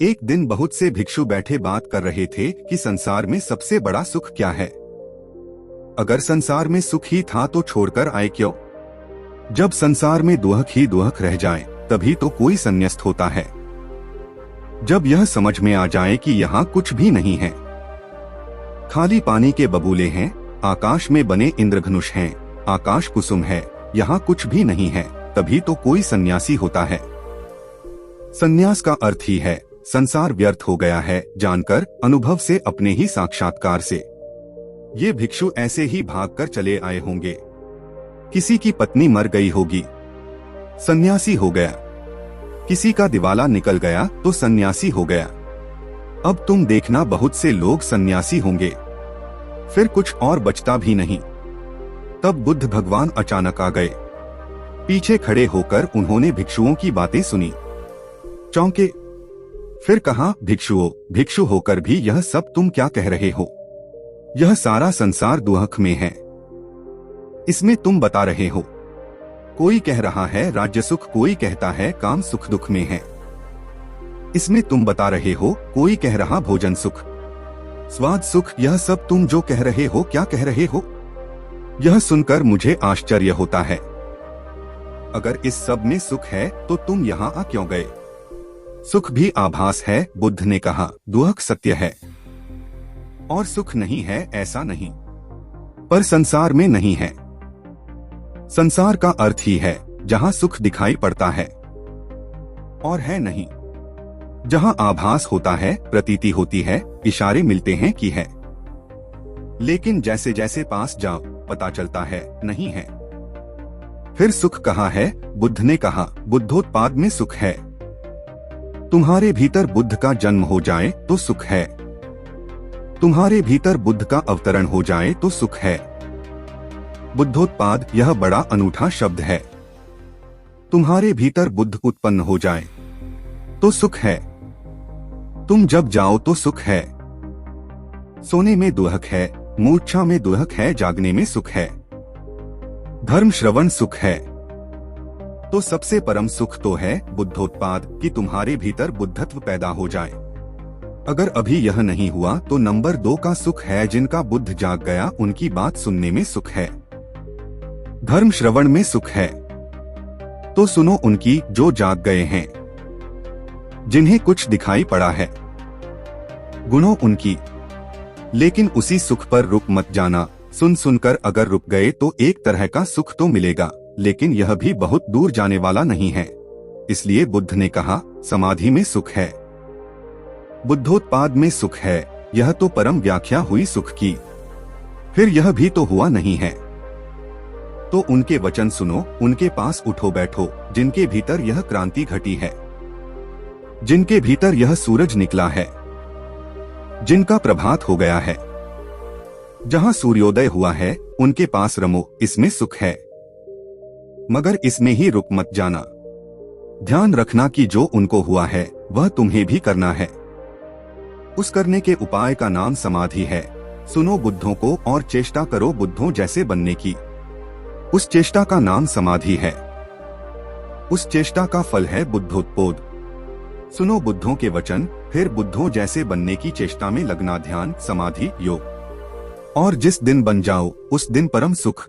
एक दिन बहुत से भिक्षु बैठे बात कर रहे थे कि संसार में सबसे बड़ा सुख क्या है। अगर संसार में सुख ही था तो छोड़कर आए क्यों? जब संसार में दुख ही दुख रह जाए तभी तो कोई संन्यास्त होता है। जब यह समझ में आ जाए कि यहाँ कुछ भी नहीं है, खाली पानी के बबूले हैं, आकाश में बने इंद्रधनुष हैं, आकाश कुसुम है, यहाँ कुछ भी नहीं है, तभी तो कोई सन्यासी होता है। संन्यास का अर्थ ही है संसार व्यर्थ हो गया है जानकर, अनुभव से, अपने ही साक्षात्कार से। ये भिक्षु ऐसे ही भागकर चले आए होंगे। किसी की पत्नी मर गई होगी, सन्यासी हो गया। किसी का दिवाला निकल गया तो सन्यासी हो गया। अब तुम देखना बहुत से लोग सन्यासी होंगे, फिर कुछ और बचता भी नहीं। तब बुद्ध भगवान अचानक आ गए। पीछे खड़े होकर उन्होंने भिक्षुओं की बातें सुनी, चौंके। फिर कहा, भिक्षुओं, भिक्षु होकर भी यह सब तुम क्या कह रहे हो? यह सारा संसार दुख में है, इसमें तुम बता रहे हो। कोई कह रहा है राज्य सुख, कोई कहता है काम सुख दुख में है, इसमें तुम बता रहे हो। कोई कह रहा भोजन सुख, स्वाद सुख, यह सब तुम जो कह रहे हो क्या कह रहे हो? यह सुनकर मुझे आश्चर्य होता है। अगर इस सब में सुख है तो तुम यहाँ आ क्यों गए? सुख भी आभास है, बुद्ध ने कहा, दुख सत्य है और सुख नहीं है ऐसा नहीं, पर संसार में नहीं है। संसार का अर्थ ही है जहाँ सुख दिखाई पड़ता है और है नहीं, जहाँ आभास होता है, प्रतीति होती है, इशारे मिलते हैं कि है, लेकिन जैसे जैसे पास जाओ पता चलता है नहीं है। फिर सुख कहाँ है? बुद्ध ने कहा, बुद्धोत्पाद में सुख है। तुम्हारे भीतर बुद्ध का जन्म हो जाए तो सुख है, तुम्हारे भीतर बुद्ध का अवतरण हो जाए तो सुख है। बुद्धोत्पाद यह बड़ा अनूठा शब्द है। तुम्हारे भीतर बुद्ध उत्पन्न हो जाए तो सुख है, तुम जब जाओ तो सुख है। सोने में दुख है, मूर्छा में दुख है, जागने में सुख है। धर्म श्रवण सुख है, तो सबसे परम सुख तो है बुद्धोत्पाद, कि तुम्हारे भीतर बुद्धत्व पैदा हो जाए। अगर अभी यह नहीं हुआ तो नंबर 2 का सुख है, जिनका बुद्ध जाग गया उनकी बात सुनने में सुख है। धर्म श्रवण में सुख है, तो सुनो उनकी जो जाग गए हैं, जिन्हें कुछ दिखाई पड़ा है, गुणों उनकी। लेकिन उसी सुख पर रुक मत जाना। सुन सुनकर अगर रुक गए तो एक तरह का सुख तो मिलेगा, लेकिन यह भी बहुत दूर जाने वाला नहीं है। इसलिए बुद्ध ने कहा, समाधि में सुख है, बुद्धोत्पाद में सुख है, यह तो परम व्याख्या हुई सुख की। फिर यह भी तो हुआ नहीं है, तो उनके वचन सुनो, उनके पास उठो बैठो, जिनके भीतर यह क्रांति घटी है, जिनके भीतर यह सूरज निकला है, जिनका प्रभात हो गया है, जहां सूर्योदय हुआ है, उनके पास रमो, इसमें सुख है। मगर इसमें ही रुक मत जाना। ध्यान रखना कि जो उनको हुआ है वह तुम्हें भी करना है। उस करने के उपाय का नाम समाधि है। सुनो बुद्धों को और चेष्टा करो बुद्धों जैसे बनने की। उस चेष्टा का नाम समाधि है। उस चेष्टा का फल है बुद्धोत्पाद। सुनो बुद्धों के वचन, फिर बुद्धों जैसे बनने की चेष्टा में लगना, ध्यान, समाधि, योग। और जिस दिन बन जाओ उस दिन परम सुख